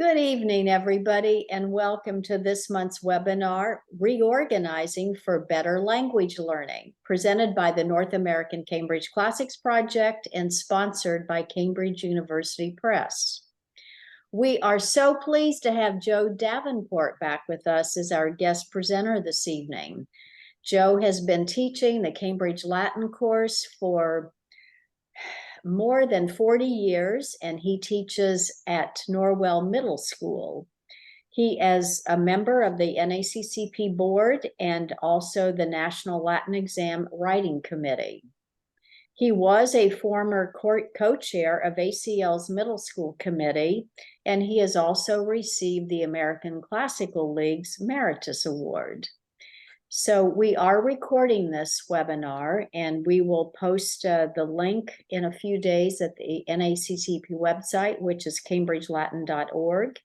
Good evening, everybody, and welcome to this month's webinar, Reorganizing for Better Language Learning, presented by the North American Cambridge Classics Project and sponsored by Cambridge University Press. We are so pleased to have Joe Davenport back with us as our guest presenter this evening. Joe has been teaching the Cambridge Latin course for more than 40 years, and he teaches at Norwell Middle School. He is a member of the NACCP board and also the National Latin Exam Writing Committee. He was a former co-chair of ACL's Middle School Committee, and he has also received the American Classical League's Meritus Award. So we are recording this webinar, and we will post the link in a few days at the NACCP website, which is cambridgelatin.org.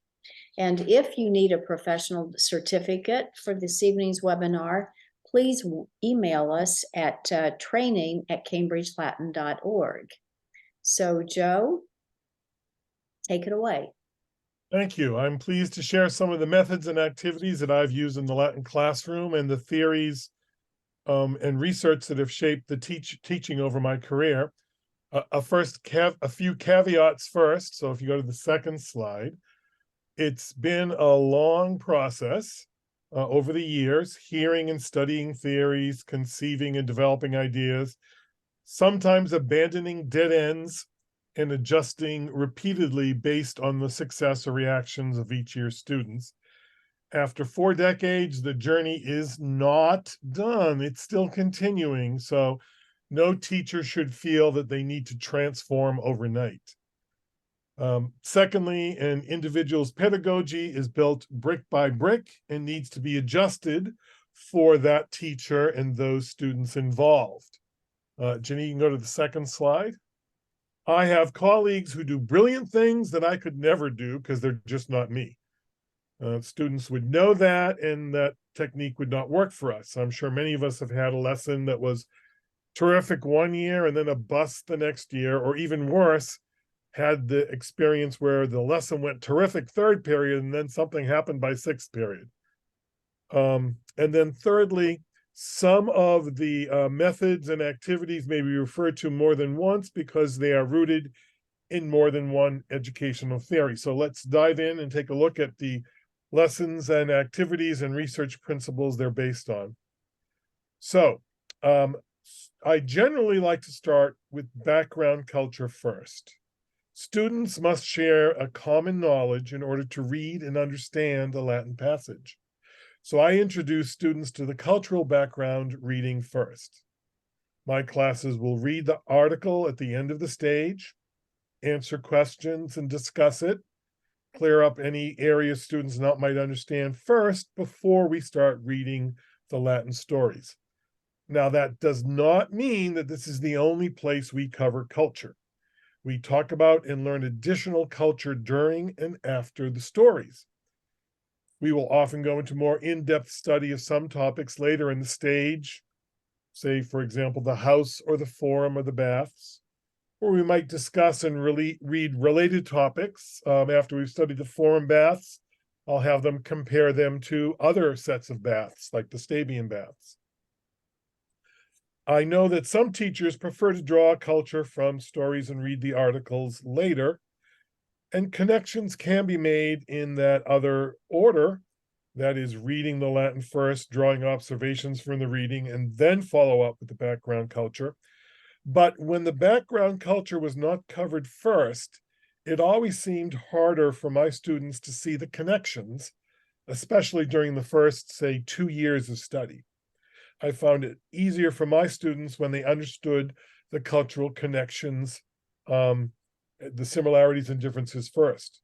And if you need a professional certificate for this evening's webinar, please email us at training@cambridgelatin.org. So Joe, take it away. Thank you. I'm pleased to share some of the methods and activities that I've used in the Latin classroom and the theories and research that have shaped the teaching over my career. A few caveats first. So if you go to the second slide, it's been a long process over the years, hearing and studying theories, conceiving and developing ideas, sometimes abandoning dead ends and adjusting repeatedly based on the success or reactions of each year's students. After 4 decades, the journey is not done. It's still continuing. So no teacher should feel that they need to transform overnight. Secondly, an individual's pedagogy is built brick by brick and needs to be adjusted for that teacher and those students involved. Jenny, you can go to the second slide. I have colleagues who do brilliant things that I could never do because they're just not me. Students would know that, and that technique would not work for us. I'm sure many of us have had a lesson that was terrific one year and then a bust the next year, or even worse, had the experience where the lesson went terrific third period and then something happened by sixth period. And then thirdly, some of the methods and activities may be referred to more than once because they are rooted in more than one educational theory. So let's dive in and take a look at the lessons and activities and research principles they're based on. So I generally like to start with background culture first. Students must share a common knowledge in order to read and understand a Latin passage. So I introduce students to the cultural background reading first. My classes will read the article at the end of the stage, answer questions and discuss it, clear up any areas students might understand first before we start reading the Latin stories. Now, that does not mean that this is the only place we cover culture. We talk about and learn additional culture during and after the stories. We will often go into more in-depth study of some topics later in the stage, say, for example, the house or the forum or the baths, or we might discuss and read related topics. After we've studied the forum baths, I'll have them compare them to other sets of baths, like the Stabian baths. I know that some teachers prefer to draw culture from stories and read the articles later, and connections can be made in that other order, that is, reading the Latin first, drawing observations from the reading, and then follow up with the background culture. But when the background culture was not covered first, it always seemed harder for my students to see the connections, especially during the first, say, 2 years of study. I found it easier for my students when they understood the cultural connections, the similarities and differences first.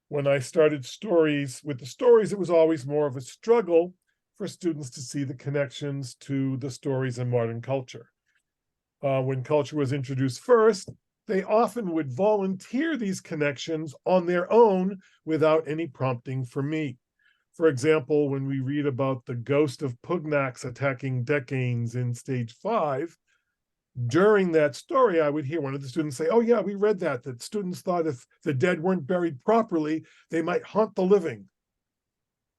When I started with the stories, it was always more of a struggle for students to see the connections to the stories in modern culture. When culture was introduced first, they often would volunteer these connections on their own without any prompting from me. For example, when we read about the ghost of Pugnax attacking Decanes in stage 5, During that story, I would hear one of the students say, oh yeah, we read that students thought if the dead weren't buried properly, they might haunt the living.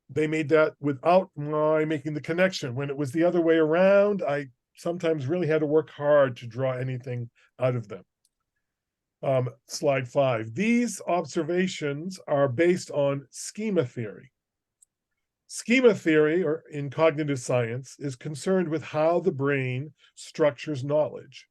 They made that without my making the connection. When it was the other way around, I sometimes really had to work hard to draw anything out of them. Slide 5. These observations are based on schema theory. Schema theory, or in cognitive science, is concerned with how the brain structures knowledge.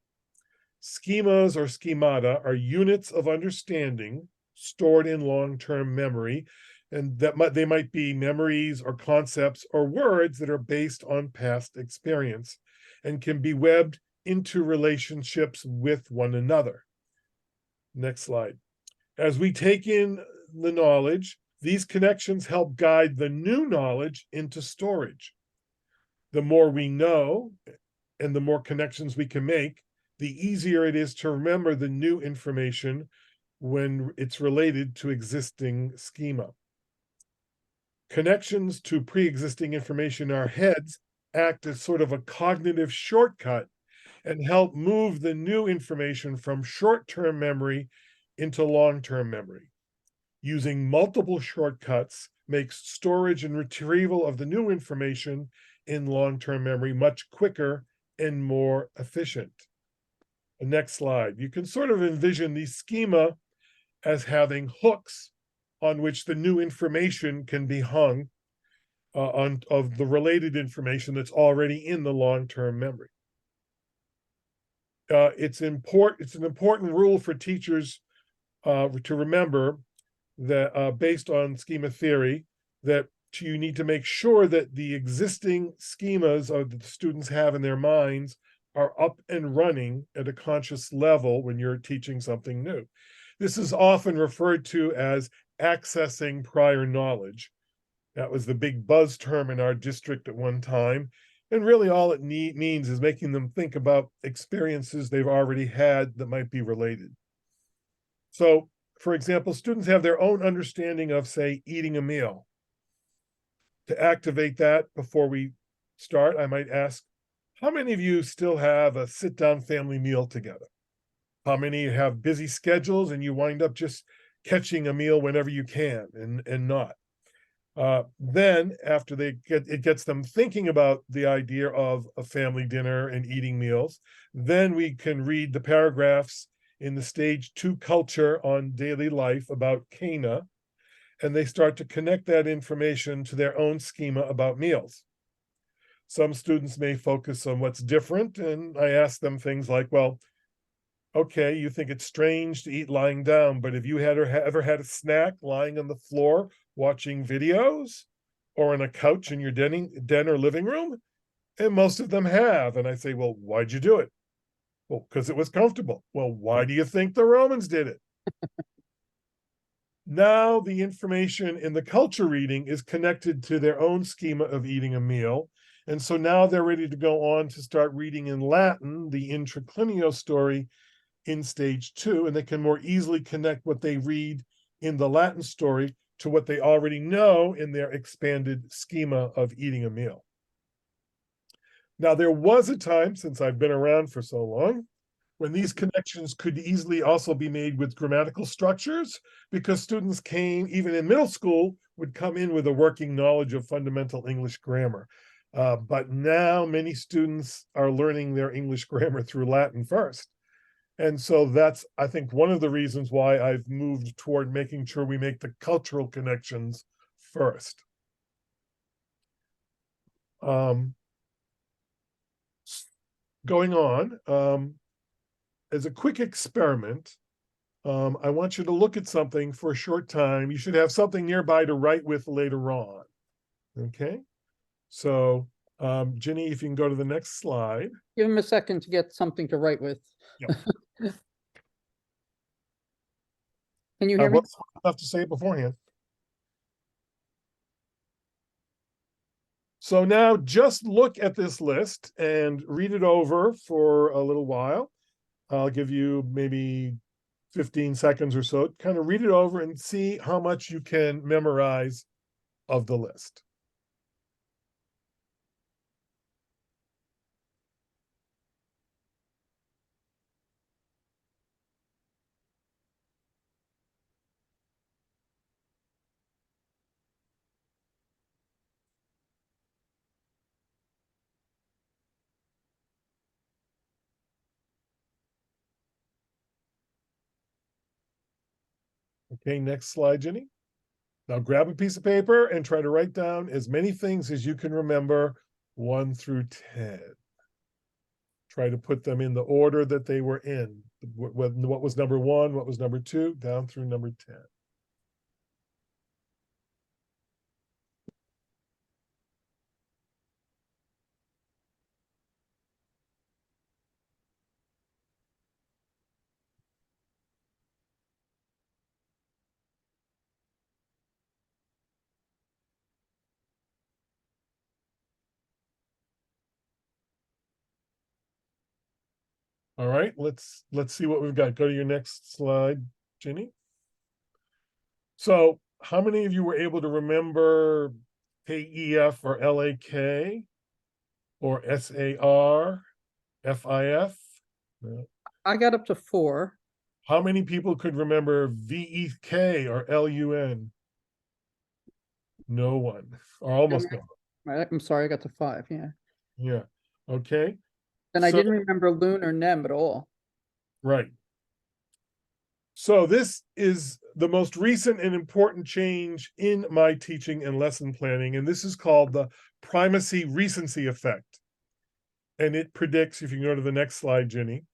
Schemas or schemata are units of understanding stored in long-term memory, and they might be memories or concepts or words that are based on past experience and can be webbed into relationships with one another. Next slide. As we take in the knowledge, these connections help guide the new knowledge into storage. The more we know and the more connections we can make, the easier it is to remember the new information when it's related to existing schema. Connections to pre-existing information in our heads act as sort of a cognitive shortcut and help move the new information from short-term memory into long-term memory. Using multiple shortcuts makes storage and retrieval of the new information in long-term memory much quicker and more efficient. The next slide. You can sort of envision these schema as having hooks on which the new information can be hung of the related information that's already in the long-term memory. It's an important rule for teachers to remember that based on schema theory, that you need to make sure that the existing schemas that the students have in their minds are up and running at a conscious level when you're teaching something new. This is often referred to as accessing prior knowledge. That was the big buzz term in our district at one time. And really all it means is making them think about experiences they've already had that might be related. So, for example, students have their own understanding of, say, eating a meal. To activate that before we start, I might ask, how many of you still have a sit-down family meal together? How many have busy schedules and you wind up just catching a meal whenever you can and not? Then after it gets them thinking about the idea of a family dinner and eating meals, then we can read the paragraphs in the stage 2 culture on daily life about Cana, and they start to connect that information to their own schema about meals. Some students may focus on what's different, and I ask them things like, well, okay, you think it's strange to eat lying down, but have you ever had a snack lying on the floor watching videos or on a couch in your den or living room? And most of them have. And I say, well, why'd you do it? Well, because it was comfortable. Well, why do you think the Romans did it? Now the information in the culture reading is connected to their own schema of eating a meal. And so now they're ready to go on to start reading in Latin, the intraclinio story in stage 2, and they can more easily connect what they read in the Latin story to what they already know in their expanded schema of eating a meal. Now, there was a time, since I've been around for so long, when these connections could easily also be made with grammatical structures, because students came, even in middle school, would come in with a working knowledge of fundamental English grammar. But now many students are learning their English grammar through Latin first. And so that's, I think, one of the reasons why I've moved toward making sure we make the cultural connections first. Going on, as a quick experiment, I want you to look at something for a short time. You should have something nearby to write with later on. Okay, so Ginny, if you can go to the next slide. Give him a second to get something to write with. Yep. Can you I hear me? was enough to say it beforehand. So now just look at this list and read it over for a little while. I'll give you maybe 15 seconds or so. Kind of read it over and see how much you can memorize of the list. Okay, next slide, Jenny. Now grab a piece of paper and try to write down as many things as you can remember, 1 through 10. Try to put them in the order that they were in. What was number 1, what was number 2, down through number 10. All right, let's see what we've got. Go to your next slide, Jenny. So how many of you were able to remember KEF or LAK or SAR, FIF? No. I got up to 4. How many people could remember VEK or LUN? No one, or almost no one. I'm sorry, I got to 5, yeah. Yeah, okay, And I So- didn't remember loon or nem at all. right. So this is the most recent and important change in my teaching and lesson planning, and this is called the primacy recency effect. And it predicts, if you can go to the next slide, Jenny,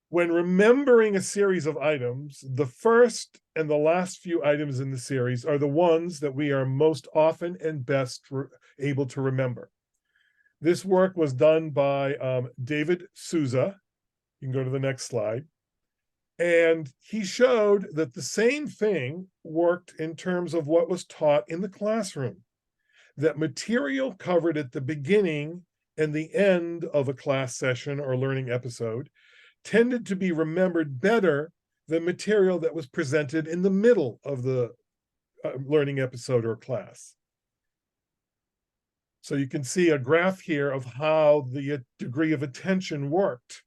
when remembering a series of items, the first and the last few items in the series are the ones that we are most often and best able to remember. This work was done by David Sousa. You can go to the next slide. And he showed that the same thing worked in terms of what was taught in the classroom, that material covered at the beginning and the end of a class session or learning episode tended to be remembered better than material that was presented in the middle of the learning episode or class. So you can see a graph here of how the degree of attention worked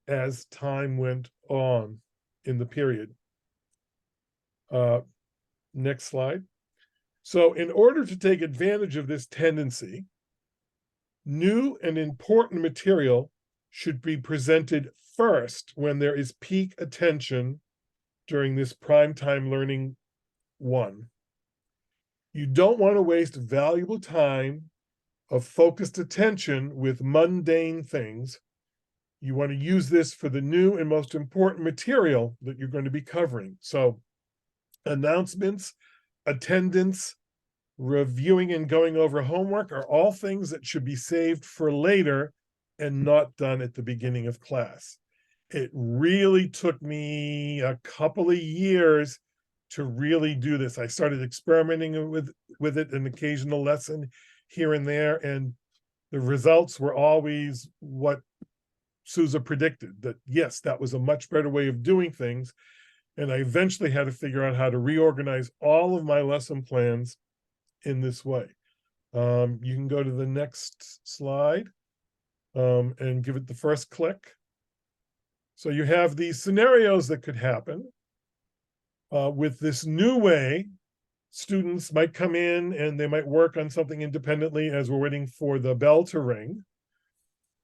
as time went on in the period. Next slide. So in order to take advantage of this tendency, new and important material should be presented first when there is peak attention during this prime time learning 1. You don't want to waste valuable time of focused attention with mundane things. You want to use this for the new and most important material that you're going to be covering. So announcements, attendance, reviewing and going over homework are all things that should be saved for later and not done at the beginning of class. It really took me a couple of years to really do this. I started experimenting with it, an occasional lesson here and there, and the results were always what Sousa predicted, that yes, that was a much better way of doing things. And I eventually had to figure out how to reorganize all of my lesson plans in this way. You can go to the next slide and give it the first click. So you have these scenarios that could happen. With this new way, students might come in and they might work on something independently as we're waiting for the bell to ring.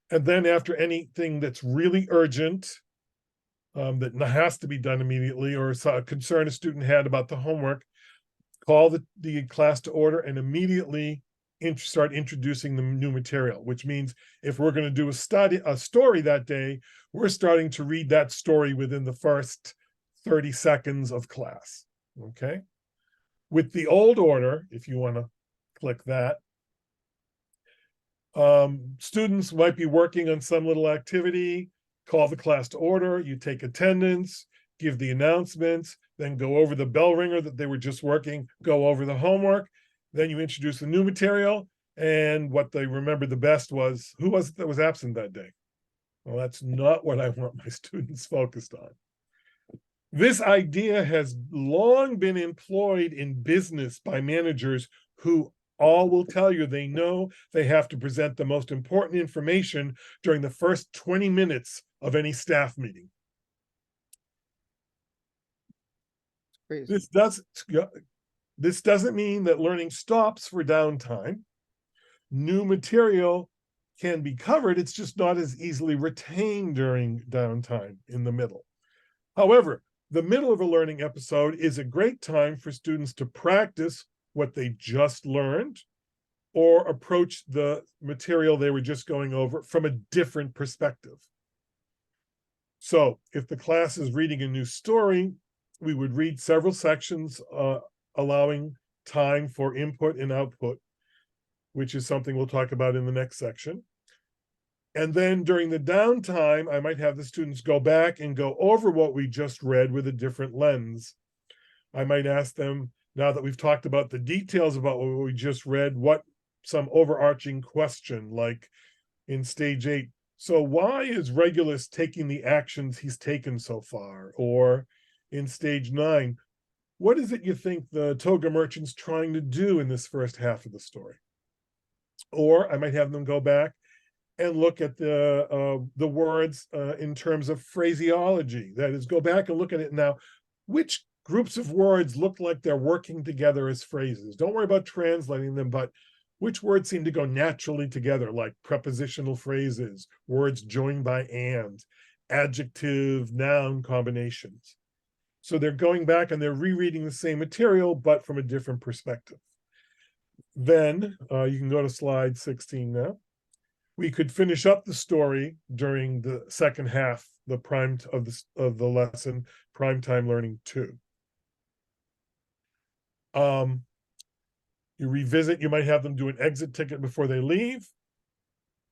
And then after anything that's really urgent, that has to be done immediately, or a concern a student had about the homework, call the class to order and immediately start introducing the new material, which means if we're going to do a story that day, we're starting to read that story within the first 30 seconds of class, okay? With the old order, if you want to click that, students might be working on some little activity, call the class to order, you take attendance, give the announcements, then go over the bell ringer that they were just working, go over the homework, then you introduce the new material, and what they remember the best was, who was it that was absent that day? Well, that's not what I want my students focused on. This idea has long been employed in business by managers who all will tell you they know they have to present the most important information during the first 20 minutes of any staff meeting. Crazy. This doesn't mean that learning stops for downtime. New material can be covered, it's just not as easily retained during downtime in the middle. However, The middle of a learning episode is a great time for students to practice what they just learned or approach the material they were just going over from a different perspective. So if the class is reading a new story, we would read several sections, allowing time for input and output, which is something we'll talk about in the next section. And then during the downtime, I might have the students go back and go over what we just read with a different lens. I might ask them, now that we've talked about the details about what we just read, what some overarching question, like in stage 8, so why is Regulus taking the actions he's taken so far? Or in stage 9, what is it you think the toga merchant's trying to do in this first half of the story? Or I might have them go back and look at the words in terms of phraseology. That is, go back and look at it now. Which groups of words look like they're working together as phrases? Don't worry about translating them, but which words seem to go naturally together, like prepositional phrases, words joined by and, adjective, noun combinations. So they're going back and they're rereading the same material, but from a different perspective. Then you can go to slide 16 now. We could finish up the story during the second half, the prime of the lesson, primetime learning 2. You revisit, you might have them do an exit ticket before they leave.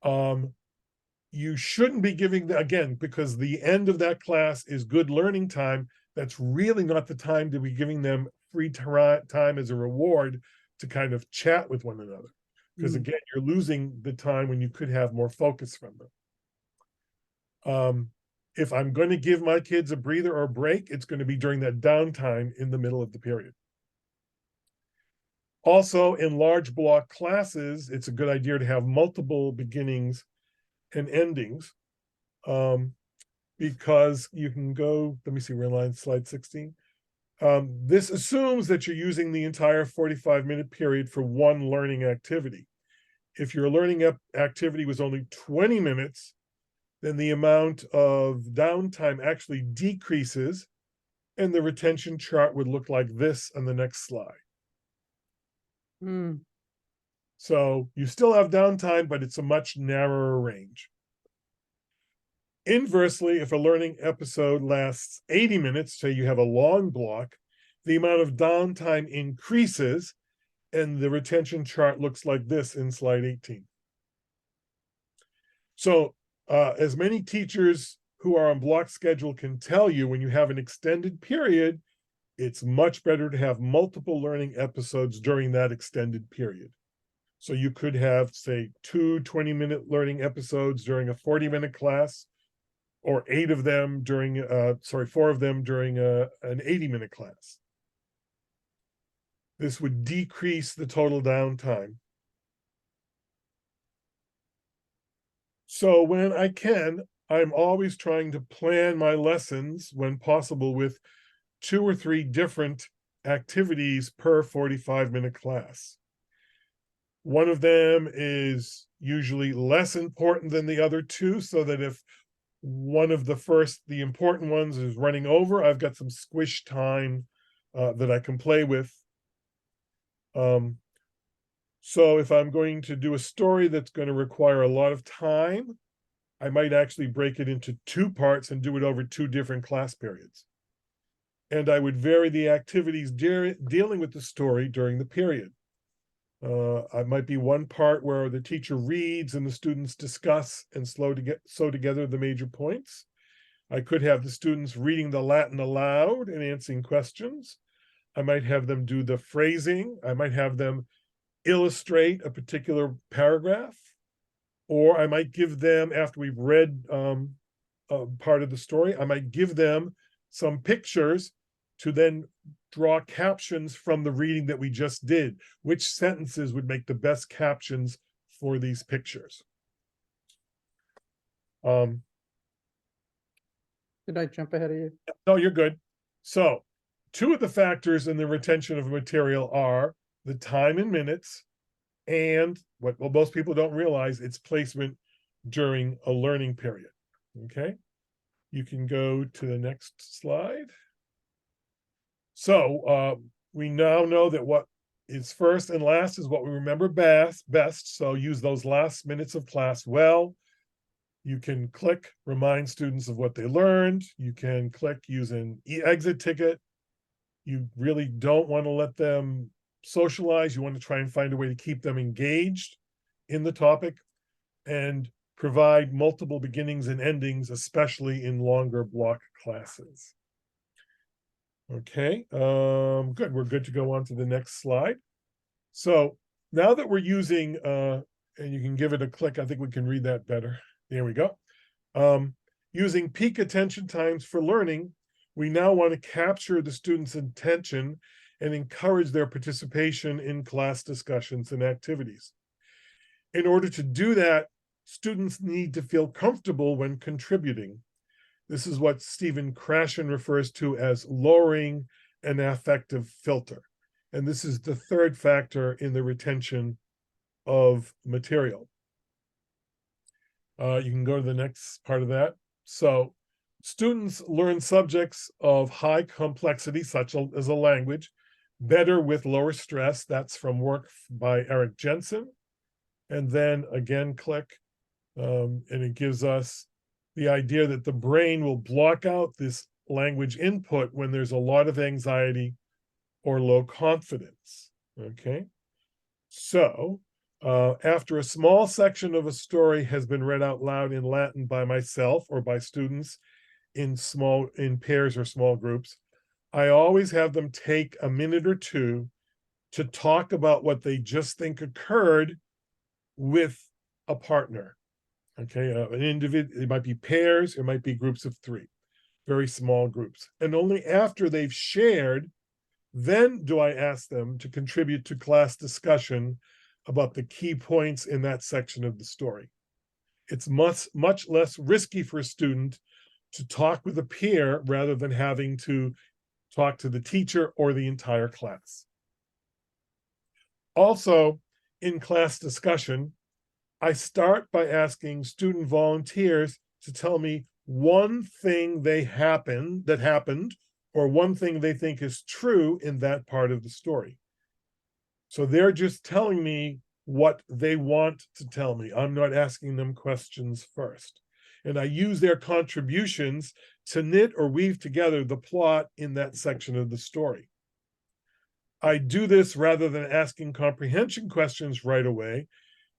You shouldn't be giving them, again, because the end of that class is good learning time. That's really not the time to be giving them free time as a reward to kind of chat with one another. Because again, you're losing the time when you could have more focus from them. If I'm going to give my kids a breather or a break, it's going to be during that downtime in the middle of the period. Also, in large block classes, it's a good idea to have multiple beginnings and endings, because you can go, let me see, we're on slide 16. This assumes that you're using the entire 45-minute period for one learning activity. If your learning activity was only 20 minutes, then the amount of downtime actually decreases, and the retention chart would look like this on the next slide. So you still have downtime, but it's a much narrower range. Inversely, if a learning episode lasts 80 minutes, say you have a long block, the amount of downtime increases, and the retention chart looks like this in slide 18. So as many teachers who are on block schedule can tell you, when you have an extended period, it's much better to have multiple learning episodes during that extended period. So you could have, say, 2 20-minute learning episodes during a 40-minute class, or 4 of them during an 80-minute class. This would decrease the total downtime. So when I can, I'm always trying to plan my lessons when possible with 2 or 3 different activities per 45-minute class. One of them is usually less important than the other 2, so that if one of the important ones is running over, I've got some squish time that I can play with. So if I'm going to do a story that's going to require a lot of time, I might actually break it into 2 parts and do it over 2 different class periods. And I would vary the activities dealing with the story during the period. It might be one part where the teacher reads and the students discuss and sew together the major points. I could have the students reading the Latin aloud and answering questions. I might have them do the phrasing. I might have them illustrate a particular paragraph. Or I might give them, after we've read part of the story, I might give them some pictures to then draw captions from the reading that we just did. Which sentences would make the best captions for these pictures? Did I jump ahead of you? No, you're good. So 2 of the factors in the retention of material are the time in minutes and what most people don't realize, its placement during a learning period. Okay, you can go to the next slide. So we now know that what is first and last is what we remember best. So use those last minutes of class well. You can click remind students of what they learned. You can click use an exit ticket. You really don't want to let them socialize. You want to try and find a way to keep them engaged in the topic and provide multiple beginnings and endings, especially in longer block classes. Okay, good. We're good to go on to the next slide. So now that we're using, and you can give it a click, I think we can read that better. There we go. Using peak attention times for learning, we now want to capture the students' attention and encourage their participation in class discussions and activities. In order to do that, students need to feel comfortable when contributing. This is what Stephen Krashen refers to as lowering an affective filter. And this is the third factor in the retention of material. You can go to the next part of that. So students learn subjects of high complexity, such as a language, better with lower stress. That's from work by Eric Jensen. And then again, click, and it gives us the idea that the brain will block out this language input when there's a lot of anxiety or low confidence. Okay. So after a small section of a story has been read out loud in Latin by myself or by students in pairs or small groups, I always have them take a minute or two to talk about what they just think occurred with a partner. Okay, an individual, it might be pairs, it might be groups of 3, very small groups. And only after they've shared, then do I ask them to contribute to class discussion about the key points in that section of the story. It's much less risky for a student to talk with a peer rather than having to talk to the teacher or the entire class. Also, in class discussion, I start by asking student volunteers to tell me one thing that happened, or one thing they think is true in that part of the story. So they're just telling me what they want to tell me. I'm not asking them questions first. And I use their contributions to knit or weave together the plot in that section of the story. I do this rather than asking comprehension questions right away,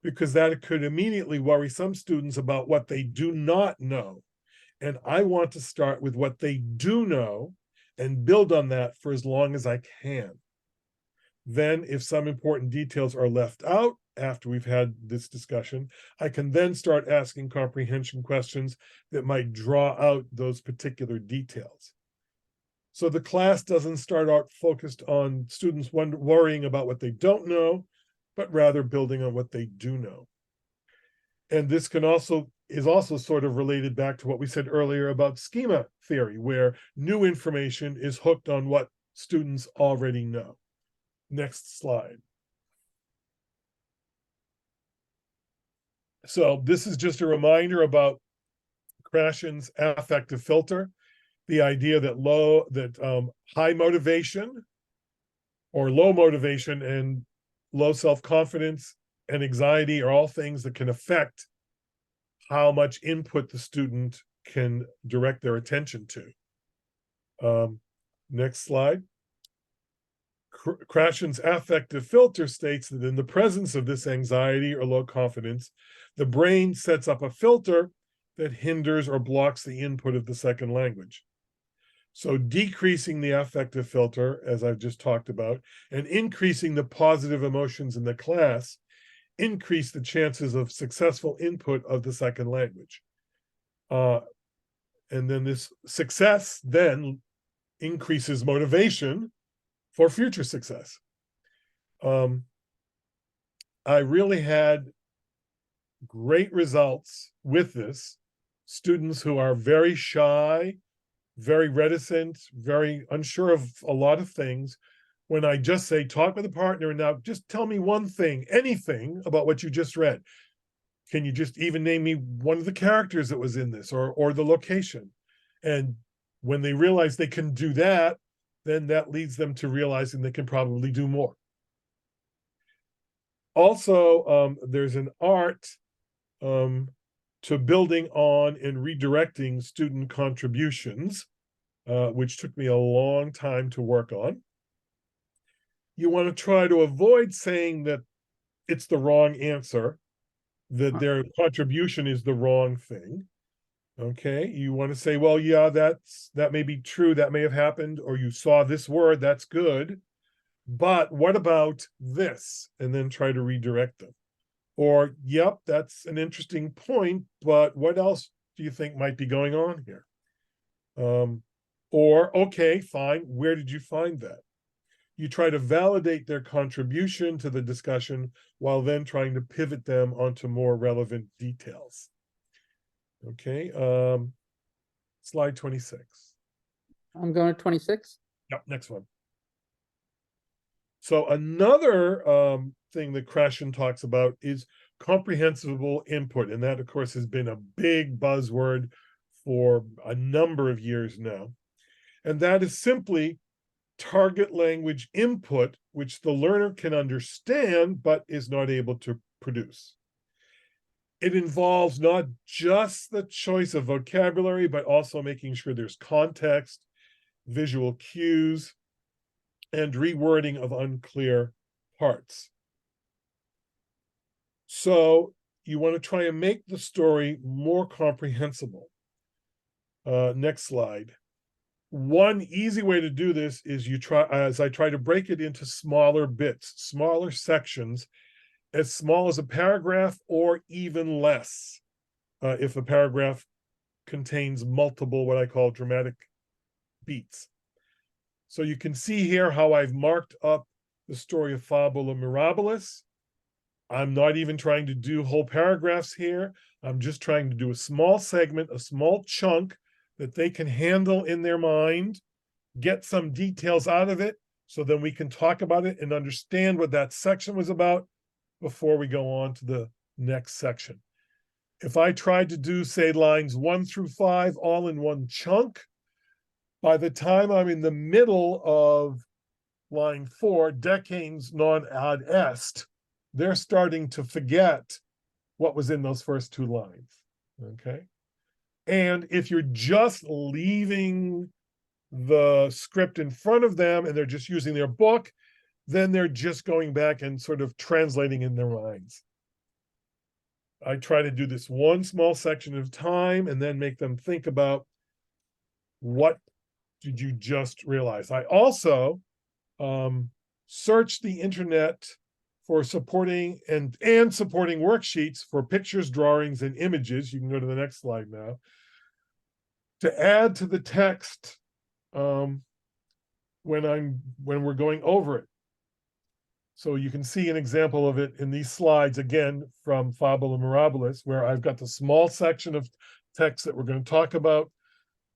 because that could immediately worry some students about what they do not know. And I want to start with what they do know and build on that for as long as I can. Then, if some important details are left out after we've had this discussion, I can then start asking comprehension questions that might draw out those particular details. So the class doesn't start out focused on students worrying about what they don't know, but rather building on what they do know. And this is also sort of related back to what we said earlier about schema theory, where new information is hooked on what students already know. Next slide. So this is just a reminder about Krashen's affective filter, the idea that high motivation or low motivation and low self-confidence and anxiety are all things that can affect how much input the student can direct their attention to. Next slide. Krashen's affective filter states that in the presence of this anxiety or low confidence, the brain sets up a filter that hinders or blocks the input of the second language. So decreasing the affective filter, as I've just talked about, and increasing the positive emotions in the class increase the chances of successful input of the second language. And then this success then increases motivation for future success. I really had great results with this. Students who are very shy, very reticent, very unsure of a lot of things, when I just say, talk with a partner, and now just tell me one thing, anything about what you just read. Can you just even name me one of the characters that was in this or the location? And when they realize they can do that, then that leads them to realizing they can probably do more. Also, there's an art to building on and redirecting student contributions, which took me a long time to work on. You want to try to avoid saying that it's the wrong answer, that their contribution is the wrong thing. Okay, you want to say, well, yeah, that may be true, that may have happened, or you saw this word, that's good, but what about this? And then try to redirect them. Or, yep, that's an interesting point, but what else do you think might be going on here? Or, okay, fine, where did you find that? You try to validate their contribution to the discussion while then trying to pivot them onto more relevant details. Okay, slide 26. I'm going to 26. Yep, next one. So another thing that Krashen talks about is comprehensible input. And that, of course, has been a big buzzword for a number of years now. And that is simply target language input, which the learner can understand, but is not able to produce. It involves not just the choice of vocabulary, but also making sure there's context, visual cues, and rewording of unclear parts. So you want to try and make the story more comprehensible. Next slide. One easy way to do this is I try to break it into smaller bits, smaller sections, as small as a paragraph or even less, if a paragraph contains multiple, what I call dramatic beats. So you can see here how I've marked up the story of Fabula Mirabilis. I'm not even trying to do whole paragraphs here. I'm just trying to do a small segment, a small chunk that they can handle in their mind, get some details out of it, so then we can talk about it and understand what that section was about before we go on to the next section. If I tried to do, say, lines 1 through 5 all in one chunk, by the time I'm in the middle of line 4, decanes non ad est, they're starting to forget what was in those first 2 lines, okay? And if you're just leaving the script in front of them and they're just using their book, then they're just going back and sort of translating in their minds. I try to do this one small section at a time and then make them think about what did you just realize. I also search the internet for supporting and supporting worksheets for pictures, drawings, and images. You can go to the next slide now. To add to the text when we're going over it. So you can see an example of it in these slides, again, from Fabula Mirabilis, where I've got the small section of text that we're going to talk about.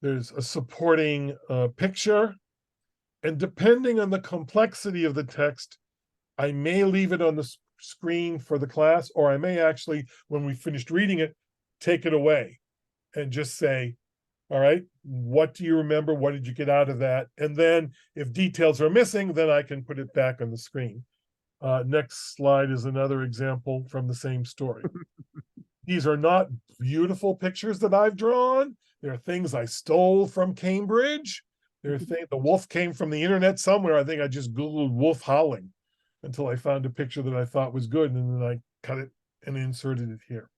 There's a supporting picture. And depending on the complexity of the text, I may leave it on the screen for the class, or I may actually, when we finished reading it, take it away and just say, all right, what do you remember? What did you get out of that? And then if details are missing, then I can put it back on the screen. Next slide is another example from the same story. These are not beautiful pictures that I've drawn. They're things I stole from Cambridge. They're things, the wolf came from the internet somewhere. I think I just Googled wolf howling until I found a picture that I thought was good, and then I cut it and inserted it here.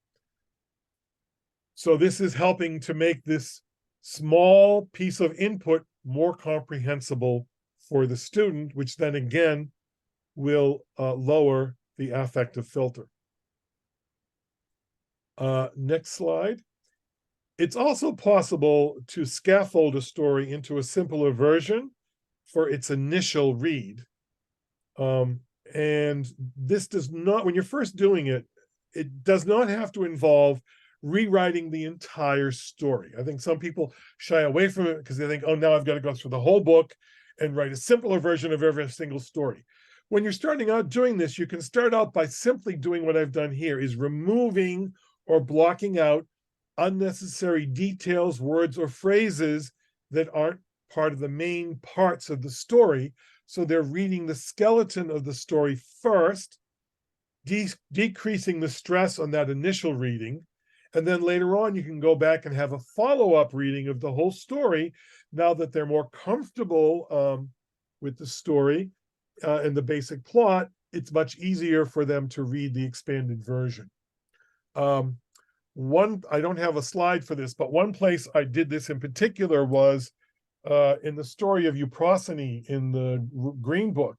So this is helping to make this small piece of input more comprehensible for the student, which then again will lower the affective filter. Next slide. It's also possible to scaffold a story into a simpler version for its initial read. And this does not, when you're first doing it, it does not have to involve rewriting the entire story. I think some people shy away from it because they think, oh, now I've got to go through the whole book and write a simpler version of every single story. When you're starting out doing this, you can start out by simply doing what I've done here, is removing or blocking out unnecessary details, words, or phrases that aren't part of the main parts of the story. So they're reading the skeleton of the story first, decreasing the stress on that initial reading. And then later on, you can go back and have a follow-up reading of the whole story now that they're more comfortable with the story and the basic plot. It's much easier for them to read the expanded version. I don't have a slide for this, but one place I did this in particular was in the story of Euprosine in the Green Book.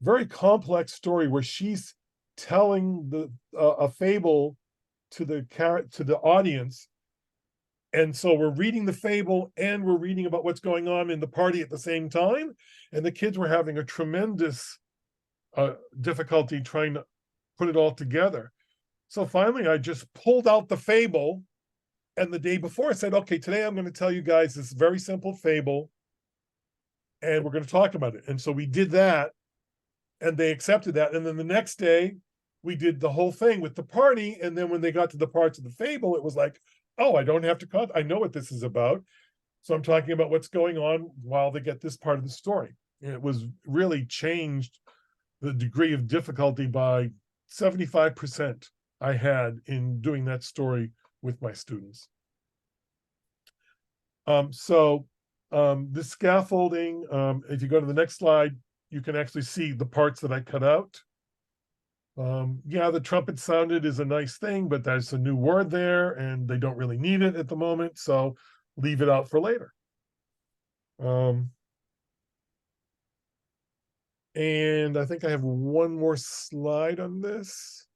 Very complex story where she's telling a fable to the audience. And so we're reading the fable and we're reading about what's going on in the party at the same time. And the kids were having a tremendous difficulty trying to put it all together. So finally, I just pulled out the fable. And the day before I said, okay, today I'm going to tell you guys this very simple fable. And we're going to talk about it. And so we did that. And they accepted that. And then the next day, we did the whole thing with the party. And then when they got to the parts of the fable, it was like, oh, I don't have to I know what this is about. So I'm talking about what's going on while they get this part of the story. And it was really changed the degree of difficulty by 75% I had in doing that story with my students. The scaffolding, if you go to the next slide, you can actually see the parts that I cut out. Yeah, the trumpet sounded is a nice thing, but there's a new word there and they don't really need it at the moment. So leave it out for later. And I think I have one more slide on this.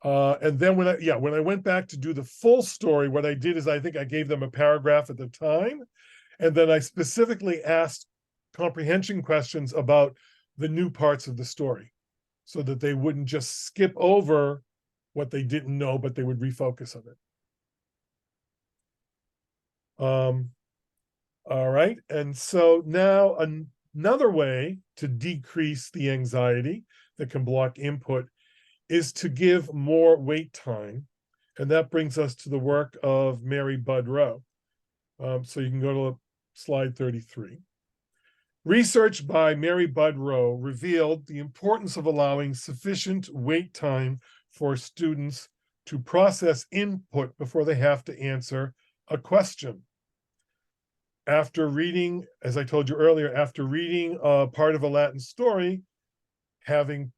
And then when I went back to do the full story, what I did is I think I gave them a paragraph at the time. And then I specifically asked comprehension questions about the new parts of the story so that they wouldn't just skip over what they didn't know, but they would refocus on it. All right. And so now another way to decrease the anxiety that can block input is to give more wait time. And that brings us to the work of Mary Budd Rowe. So you can go to slide 33. Research by Mary Budd Rowe revealed the importance of allowing sufficient wait time for students to process input before they have to answer a question. After reading, as I told you earlier, after reading part of a Latin story, having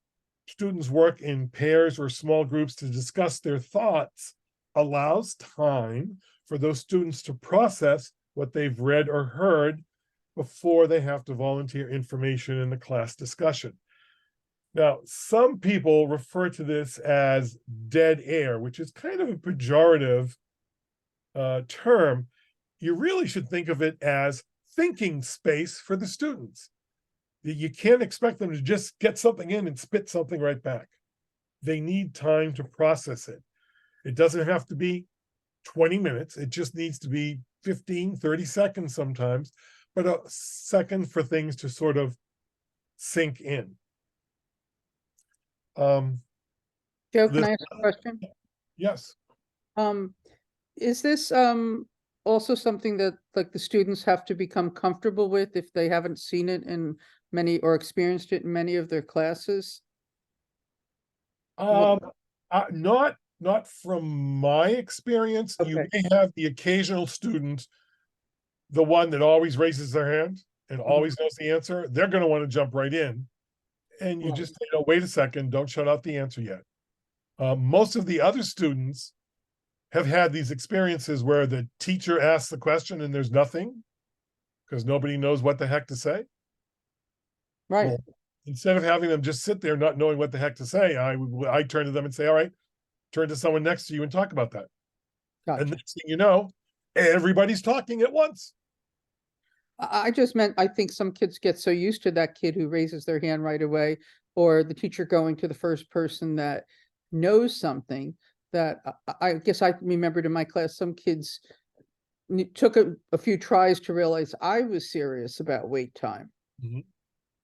students work in pairs or small groups to discuss their thoughts allows time for those students to process what they've read or heard before they have to volunteer information in the class discussion. Now, some people refer to this as dead air, which is kind of a pejorative term. You really should think of it as thinking space for the students. You can't expect them to just get something in and spit something right back. They need time to process it. It doesn't have to be 20 minutes. It just needs to be 15, 30 seconds sometimes, but a second for things to sort of sink in. Joe, can I ask a question? Yes. Is this also something that like the students have to become comfortable with if they haven't seen it in many or experienced it in many of their classes? Not from my experience. Okay. You may have the occasional student, the one that always raises their hand and always knows the answer. They're going to want to jump right in. And you just, wait a second, don't shut out the answer yet. Most of the other students have had these experiences where the teacher asks the question and there's nothing because nobody knows what the heck to say. Right. Well, instead of having them just sit there not knowing what the heck to say, I turn to them and say, all right, turn to someone next to you and talk about that. Gotcha. And next thing you know, everybody's talking at once. I just meant, I think some kids get so used to that kid who raises their hand right away, or the teacher going to the first person that knows something, that I guess I remembered in my class, some kids took a few tries to realize I was serious about wait time. Mm-hmm.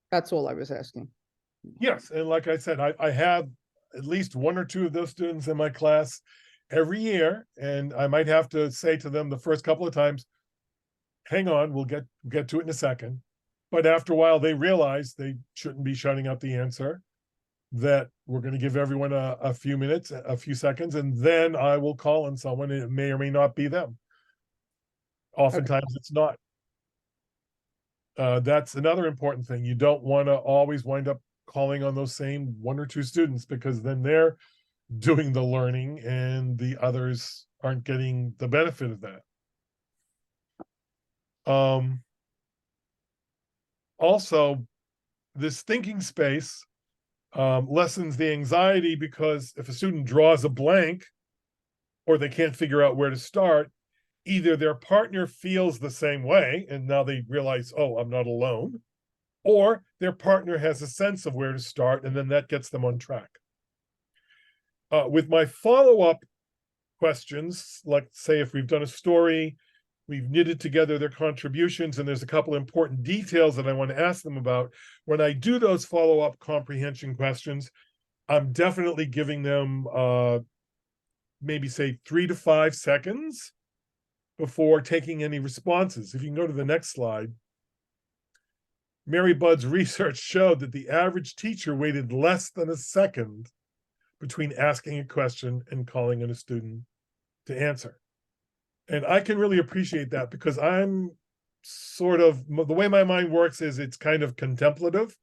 That's all I was asking. Yes, and like I said, I have at least one or two of those students in my class every year, and I might have to say to them the first couple of times, hang on, we'll get to it in a second. But after a while, they realize they shouldn't be shouting out the answer, that we're going to give everyone a few minutes, a few seconds, and then I will call on someone, and it may or may not be them. Oftentimes it's not. That's another important thing. You don't want to always wind up calling on those same one or two students, because then they're doing the learning and the others aren't getting the benefit of that. Also, this thinking space lessens the anxiety, because if a student draws a blank or they can't figure out where to start, either their partner feels the same way and now they realize, oh, I'm not alone, or their partner has a sense of where to start, and then that gets them on track. With my follow-up questions, like say if we've done a story, we've knitted together their contributions, and there's a couple important details that I want to ask them about. When I do those follow-up comprehension questions, I'm definitely giving them maybe say 3 to 5 seconds before taking any responses. If you can go to the next slide. Mary Budd's research showed that the average teacher waited less than a second between asking a question and calling on a student to answer. And I can really appreciate that, because I'm sort of, the way my mind works is it's kind of contemplative.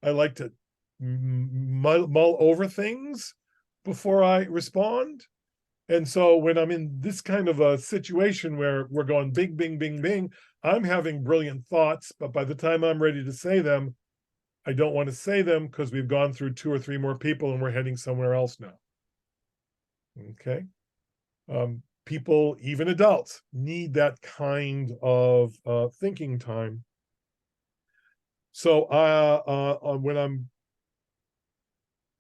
I like to mull over things before I respond. And so when I'm in this kind of a situation where we're going bing, bing, bing, bing, I'm having brilliant thoughts, but by the time I'm ready to say them, I don't want to say them because we've gone through 2 or 3 more people and we're heading somewhere else now. Okay. People, even adults, need that kind of thinking time. So when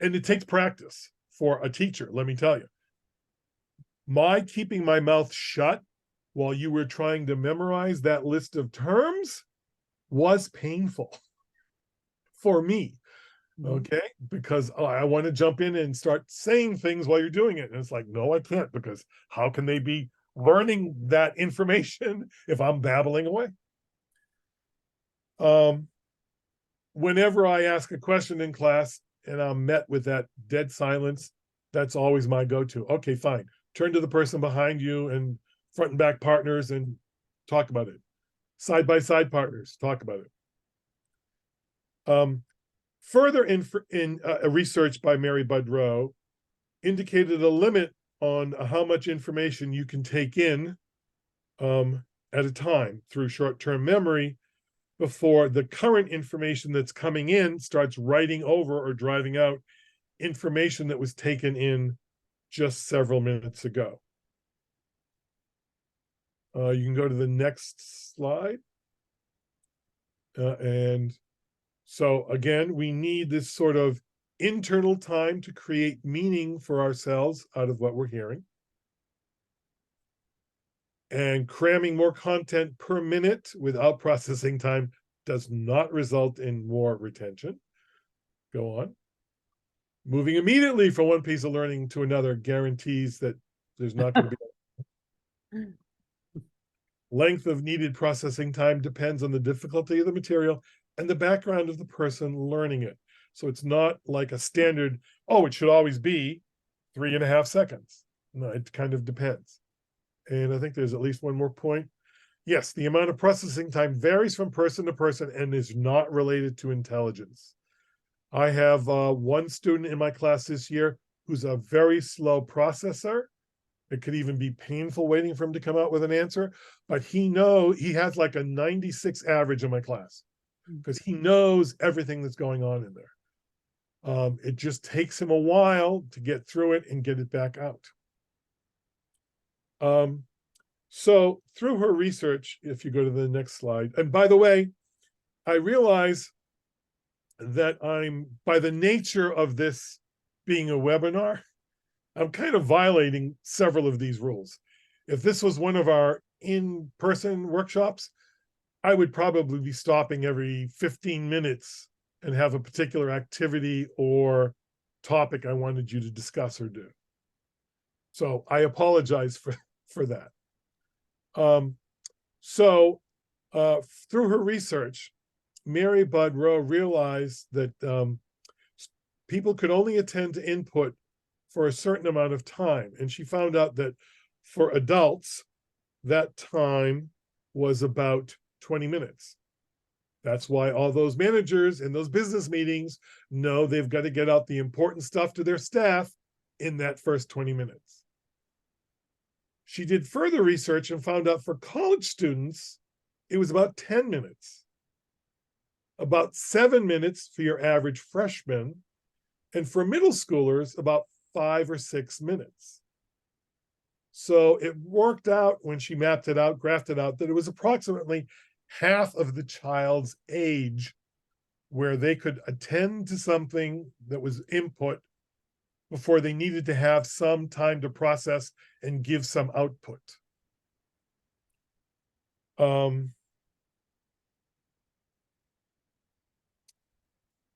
and it takes practice for a teacher, let me tell you. My keeping my mouth shut while you were trying to memorize that list of terms was painful for me. Okay, because I want to jump in and start saying things while you're doing it. And it's like, no, I can't, because how can they be learning that information if I'm babbling away? Whenever I ask a question in class and I'm met with that dead silence, that's always my go-to. Okay, fine. Turn to the person behind you and front and back partners and talk about it. Side by side partners, talk about it. Further in research by Mary Budd Rowe indicated a limit on how much information you can take in at a time through short-term memory before the current information that's coming in starts writing over or driving out information that was taken in just several minutes ago. You can go to the next slide. And so again, we need this sort of internal time to create meaning for ourselves out of what we're hearing. And cramming more content per minute without processing time does not result in more retention. Go on. Moving immediately from one piece of learning to another guarantees that there's not going to be. Length of needed processing time depends on the difficulty of the material and the background of the person learning it. So it's not like a standard, oh, it should always be 3.5 seconds. No, it kind of depends. And I think there's at least one more point. Yes, the amount of processing time varies from person to person and is not related to intelligence. I have one student in my class this year who's a very slow processor. It could even be painful waiting for him to come out with an answer, but he has like a 96 average in my class because he knows everything that's going on in there. It just takes him a while to get through it and get it back out. So through her research, if you go to the next slide, and by the way, I realize that by the nature of this being a webinar, I'm kind of violating several of these rules. If this was one of our in-person workshops, I would probably be stopping every 15 minutes and have a particular activity or topic I wanted you to discuss or do. So I apologize for that. So Through her research, Mary Budd Rowe realized that people could only attend to input for a certain amount of time. And she found out that for adults, that time was about 20 minutes. That's why all those managers in those business meetings know they've got to get out the important stuff to their staff in that first 20 minutes. She did further research and found out for college students, it was about 10 minutes, about 7 minutes for your average freshman, and for middle schoolers, about 5 or 6 minutes. So it worked out when she mapped it out, graphed it out, that it was approximately half of the child's age where they could attend to something that was input before they needed to have some time to process and give some output. All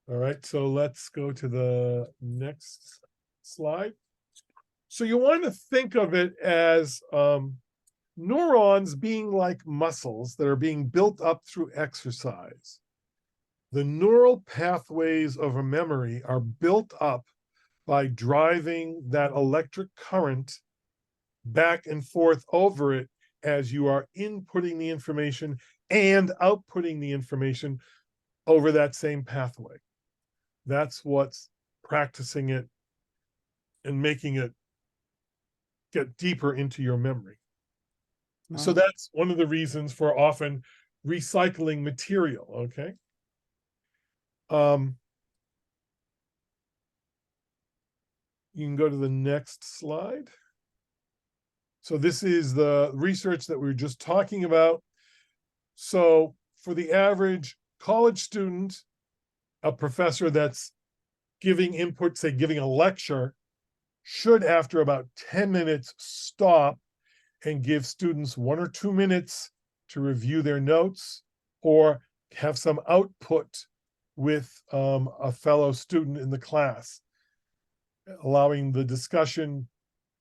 right, so let's go to the next slide. So you want to think of it as neurons being like muscles that are being built up through exercise. The neural pathways of a memory are built up by driving that electric current back and forth over it as you are inputting the information and outputting the information over that same pathway. That's what's practicing it and making it get deeper into your memory. So that's one of the reasons for often recycling material, okay? You can go to the next slide. So this is the research that we were just talking about. So for the average college student, a professor that's giving input, say giving a lecture, should after about 10 minutes stop and give students 1 or 2 minutes to review their notes or have some output with a fellow student in the class, allowing the discussion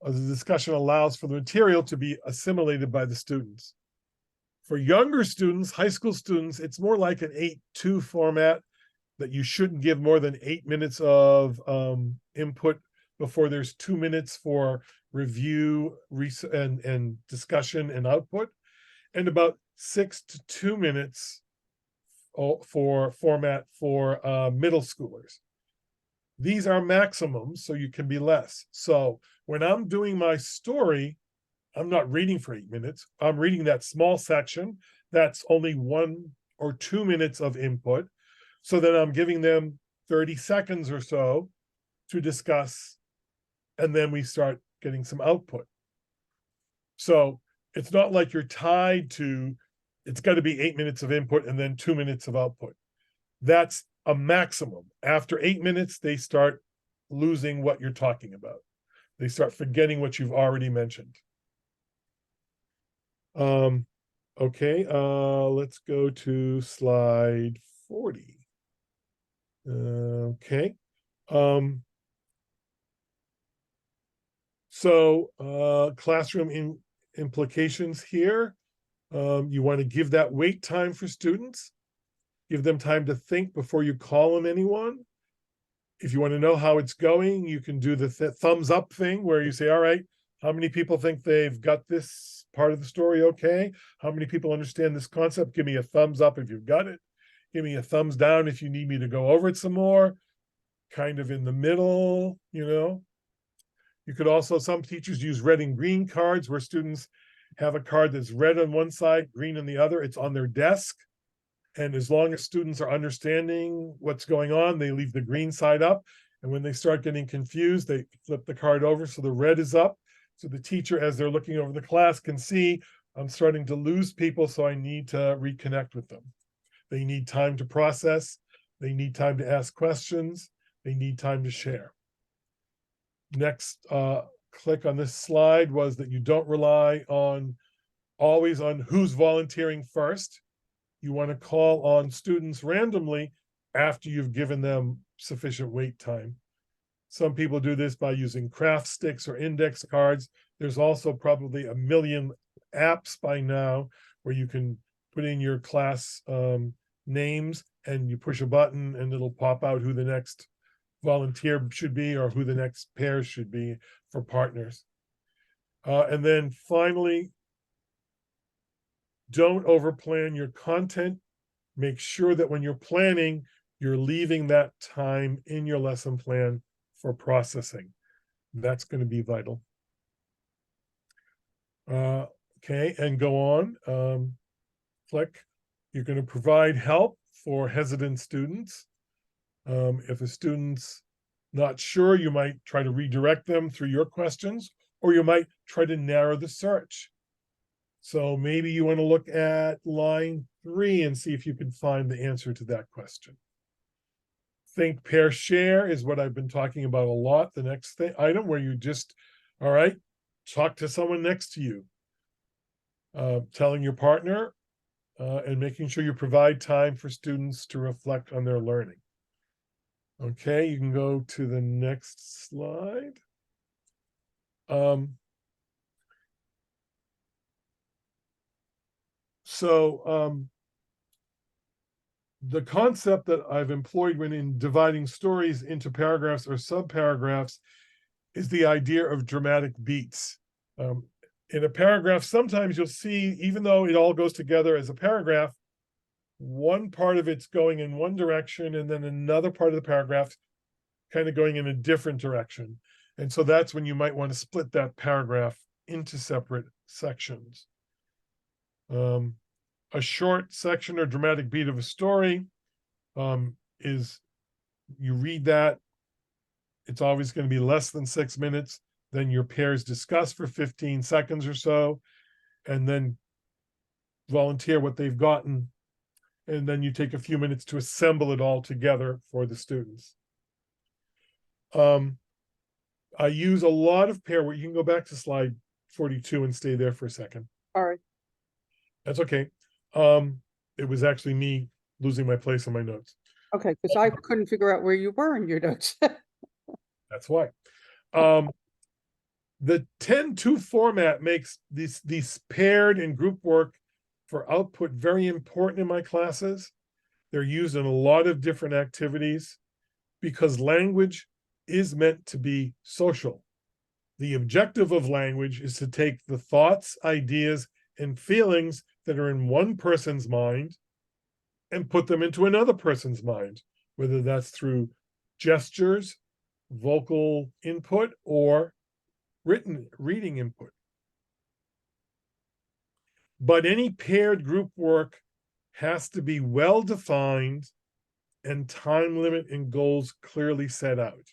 allows for the material to be assimilated by the students. For younger students, high school students, it's more like an 8-2 format that you shouldn't give more than 8 minutes of input before there's 2 minutes for review and discussion and output, and about 6 to 2 minutes for format for middle schoolers. These are maximums, so you can be less. So when I'm doing my story, I'm not reading for 8 minutes. I'm reading that small section. That's only 1 or 2 minutes of input. So then I'm giving them 30 seconds or so to discuss, and then we start getting some output. So it's not like you're tied to, it's got to be 8 minutes of input and then 2 minutes of output. That's a maximum. After 8 minutes, they start losing what you're talking about. They start forgetting what you've already mentioned. Okay, let's go to slide 40. Okay. Classroom implications here. You want to give that wait time for students. Give them time to think before you call on anyone. If you want to know how it's going, you can do the thumbs up thing where you say, all right, how many people think they've got this part of the story okay? How many people understand this concept? Give me a thumbs up if you've got it. Give me a thumbs down if you need me to go over it some more. Kind of in the middle, you know. You could also, some teachers use red and green cards where students have a card that's red on one side, green on the other. It's on their desk. And as long as students are understanding what's going on, they leave the green side up. And when they start getting confused, they flip the card over so the red is up. So the teacher, as they're looking over the class, can see I'm starting to lose people, so I need to reconnect with them. They need time to process. They need time to ask questions. They need time to share. Next click on this slide was that you don't rely always on who's volunteering first. You want to call on students randomly after you've given them sufficient wait time. Some people do this by using craft sticks or index cards. There's also probably a million apps by now where you can put in your class names, and you push a button and it'll pop out who the next volunteer should be or who the next pair should be for partners. And then finally, don't overplan your content. Make sure that when you're planning, you're leaving that time in your lesson plan for processing. That's going to be vital. Okay, and go on. Click. You're going to provide help for hesitant students. If a student's not sure, you might try to redirect them through your questions, or you might try to narrow the search. So maybe you want to look at line 3 and see if you can find the answer to that question. Think, pair, share is what I've been talking about a lot. The next item where you just, all right, talk to someone next to you. Telling your partner and making sure you provide time for students to reflect on their learning. Okay, you can go to the next slide. The concept that I've employed when in dividing stories into paragraphs or subparagraphs is the idea of dramatic beats. In a paragraph, sometimes you'll see, even though it all goes together as a paragraph, one part of it's going in one direction and then another part of the paragraph kind of going in a different direction. And so that's when you might want to split that paragraph into separate sections. A short section or dramatic beat of a story is, you read that, it's always going to be less than 6 minutes. Then your pairs discuss for 15 seconds or so, and then volunteer what they've gotten. And then you take a few minutes to assemble it all together for the students. I use a lot of pair work. You can go back to slide 42 and stay there for a second. All right. That's okay. It was actually me losing my place in my notes. Okay, because I couldn't figure out where you were in your notes. That's why. The 10-2 format makes these paired and group work for output very important in my classes. They're used in a lot of different activities because language is meant to be social. The objective of language is to take the thoughts, ideas, and feelings that are in one person's mind and put them into another person's mind, whether that's through gestures, vocal input, or reading input. But any paired group work has to be well defined and time limit and goals clearly set out.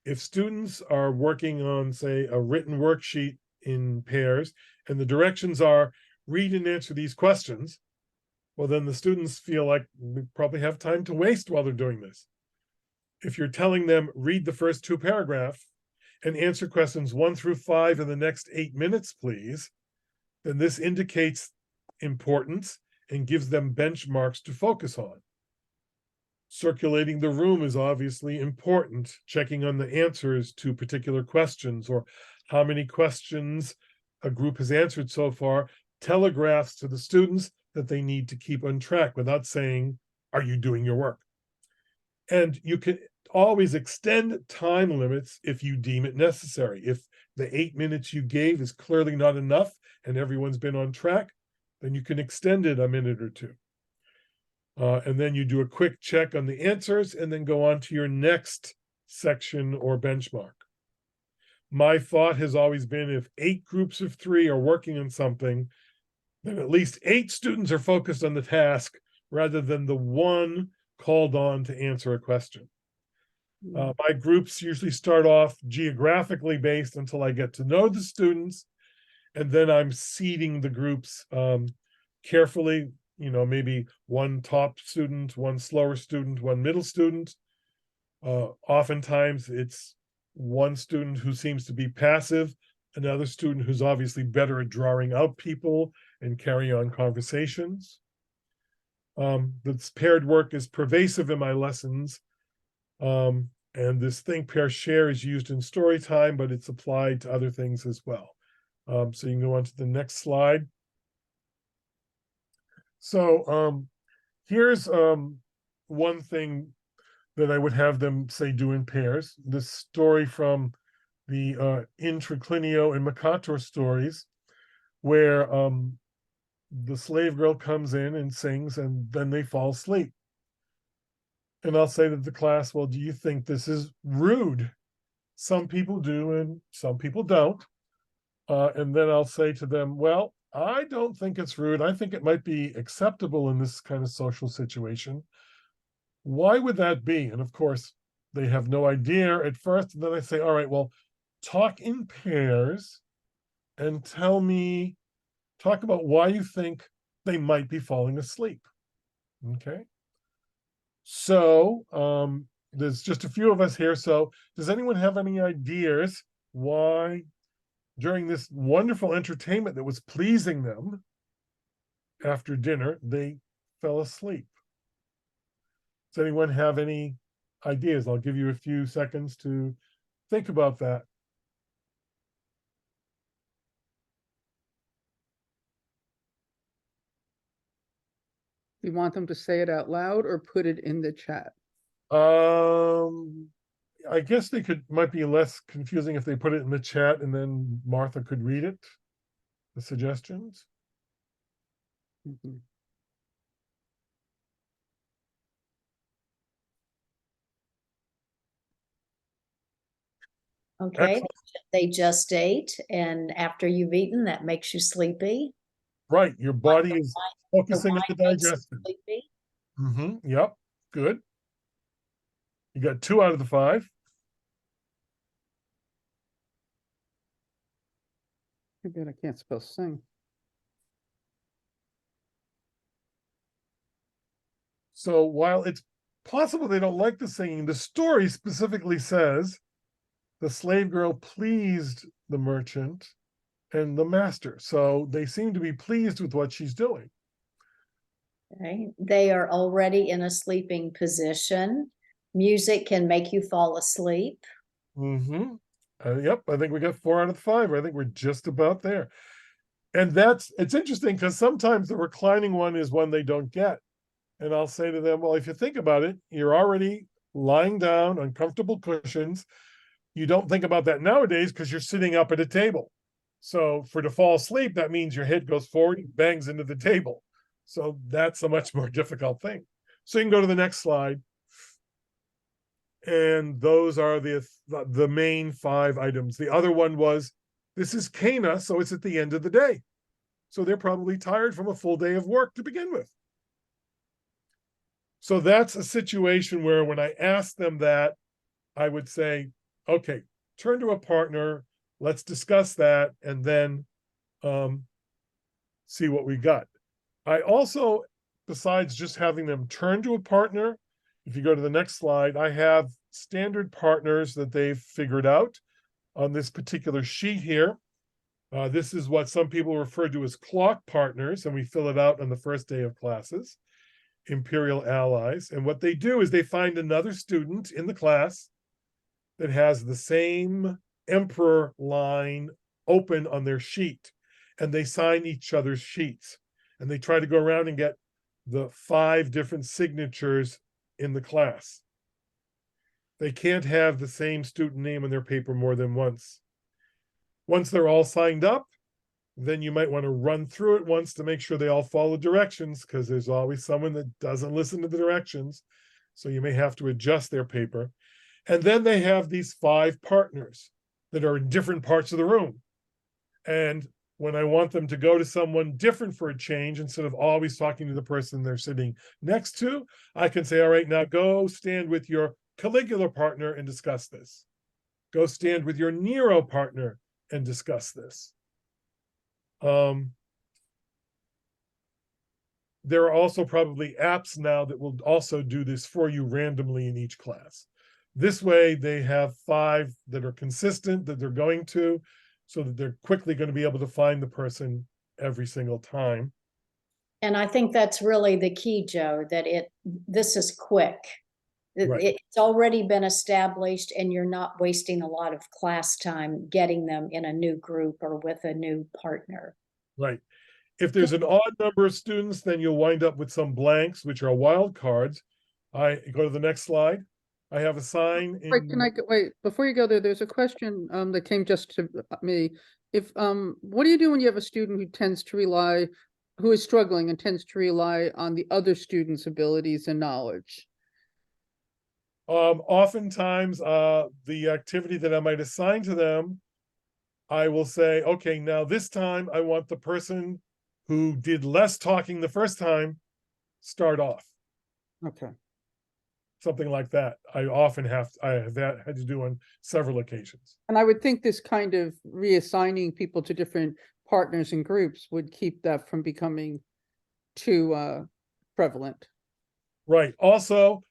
If students are working on, say, a written worksheet in pairs, and the directions are read and answer these questions, well, then the students feel like we probably have time to waste while they're doing this. If you're telling them read the first 2 paragraphs and answer questions 1 through 5 in the next 8 minutes, please, then this indicates importance and gives them benchmarks to focus on. Circulating the room is obviously important, checking on the answers to particular questions or how many questions a group has answered so far telegraphs to the students that they need to keep on track without saying, are you doing your work? And you can always extend time limits if you deem it necessary. If the 8 minutes you gave is clearly not enough and everyone's been on track, then you can extend it a minute or 2. And then you do a quick check on the answers and then go on to your next section or benchmark. My thought has always been if 8 groups of 3 are working on something, then at least 8 students are focused on the task rather than the one called on to answer a question. My groups usually start off geographically based until I get to know the students, and then I'm seeding the groups carefully. You know, maybe one top student, one slower student, one middle student. Oftentimes it's one student who seems to be passive, another student who's obviously better at drawing out people and carrying on conversations. This paired work is pervasive in my lessons. And this think, pair, share is used in story time, but it's applied to other things as well. So you can go on to the next slide. So here's one thing that I would have them say do in pairs. This story from the Intraclinio and Mercator stories, where the slave girl comes in and sings, and then they fall asleep. And I'll say to the class, well, do you think this is rude? Some people do, and some people don't. And then I'll say to them, well, I don't think it's rude. I think it might be acceptable in this kind of social situation. Why would that be? And of course, they have no idea at first. And then I say, all right, well, talk in pairs and talk about why you think they might be falling asleep. Okay. So there's just a few of us here. So does anyone have any ideas why during this wonderful entertainment that was pleasing them after dinner, they fell asleep? Does anyone have any ideas? I'll give you a few seconds to think about that. You want them to say it out loud or put it in the chat? I guess might be less confusing if they put it in the chat and then Martha could read it, the suggestions. Mhm. Okay, Excellent. they just ate, and after you've eaten, that makes you sleepy. Right, your body is The focusing on the wine makes you digestion. sleepy. Yep, good. You got 2 out of the 5. Too bad I can't spell sing. So while it's possible they don't like the singing, the story specifically says the slave girl pleased the merchant and the master. So they seem to be pleased with what she's doing. Okay, they are already in a sleeping position. Music can make you fall asleep. Yep, I think we got 4 out of 5. I think we're just about there. And it's interesting because sometimes the reclining one is one they don't get. And I'll say to them, well, if you think about it, you're already lying down on comfortable cushions. You don't think about that nowadays because you're sitting up at a table. So to fall asleep, that means your head goes forward and bangs into the table. So that's a much more difficult thing. So you can go to the next slide. And those are the main 5 items. The other one was, this is Cana, so it's at the end of the day. So they're probably tired from a full day of work to begin with. So that's a situation where when I ask them that, I would say, okay, turn to a partner, let's discuss that, and then see what we got. I also, besides just having them turn to a partner, if you go to the next slide, I have standard partners that they've figured out on this particular sheet here. This is what some people refer to as clock partners, and we fill it out on the first day of classes, imperial allies. And what they do is they find another student in the class that has the same emperor line open on their sheet, and they sign each other's sheets. And they try to go around and get the 5 different signatures in the class. They can't have the same student name on their paper more than once. Once they're all signed up, then you might want to run through it once to make sure they all follow directions, because there's always someone that doesn't listen to the directions. So you may have to adjust their paper. And then they have these 5 partners that are in different parts of the room. And when I want them to go to someone different for a change, instead of always talking to the person they're sitting next to, I can say, all right, now go stand with your Caligula partner and discuss this. Go stand with your Nero partner and discuss this. There are also probably apps now that will also do this for you randomly in each class. This way, they have 5 that are consistent that they're going to, so that they're quickly going to be able to find the person every single time. And I think that's really the key, Joe, that this is quick. Right. It's already been established, and you're not wasting a lot of class time getting them in a new group or with a new partner. Right. If there's an odd number of students, then you'll wind up with some blanks, which are wild cards. I go to the next slide. I have a sign Wait, in, wait, before you go there, there's a question that came just to me. If what do you do when you have a student who is struggling and tends to rely on the other student's abilities and knowledge? oftentimes the activity that I might assign to them, I will say, okay, now this time I want the person who did less talking the first time start off. Okay. Something like that. I have had to do on several occasions. And I would think this kind of reassigning people to different partners and groups would keep that from becoming too prevalent. Right. Also,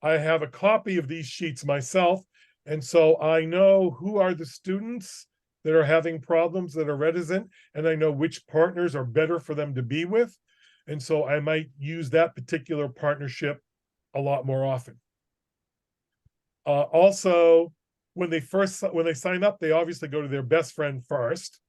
I have a copy of these sheets myself, and so I know who are the students that are having problems, that are reticent, and I know which partners are better for them to be with. And so I might use that particular partnership a lot more often. Also, when they sign up, they obviously go to their best friend first.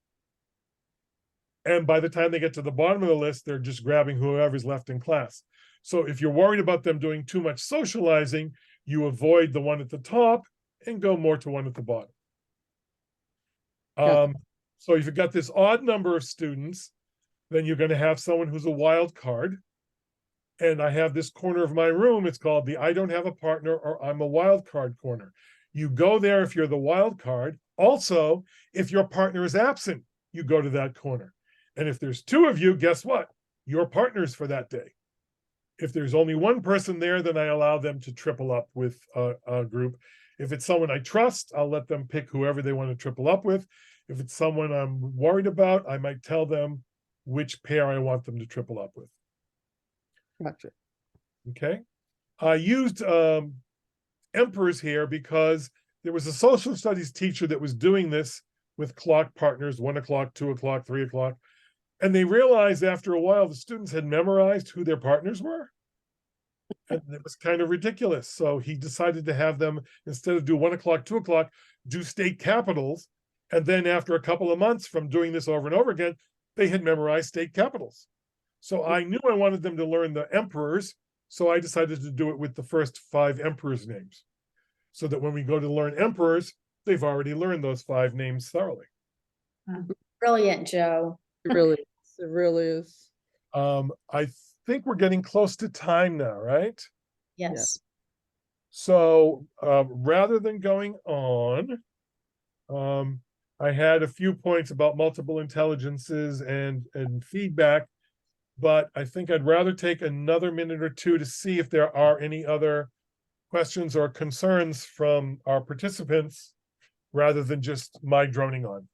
And by the time they get to the bottom of the list, they're just grabbing whoever's left in class. So if you're worried about them doing too much socializing, you avoid the one at the top and go more to one at the bottom. Yeah. So if you've got this odd number of students, then you're going to have someone who's a wild card. And I have this corner of my room. It's called the I don't have a partner or I'm a wild card corner. You go there if you're the wild card. Also, if your partner is absent, you go to that corner. And if there's two of you, guess what? You're partners for that day. If there's only one person there, then I allow them to triple up with a group. If it's someone I trust, I'll let them pick whoever they want to triple up with. If it's someone I'm worried about, I might tell them which pair I want them to triple up with. Gotcha. Okay. I used emperors here because there was a social studies teacher that was doing this with clock partners, 1 o'clock, 2 o'clock, 3 o'clock. And they realized after a while the students had memorized who their partners were. And it was kind of ridiculous. So he decided to have them, instead of do 1 o'clock, 2 o'clock, do state capitals. And then after a couple of months from doing this over and over again, they had memorized state capitals. So I knew I wanted them to learn the emperors. So I decided to do it with the first 5 emperors' names. So that when we go to learn emperors, they've already learned those 5 names thoroughly. Brilliant, Joe. It really is. It really is. I think we're getting close to time now, right? Yes. So rather than going on, I had a few points about multiple intelligences and feedback, but I think I'd rather take another minute or two to see if there are any other questions or concerns from our participants rather than just my droning on.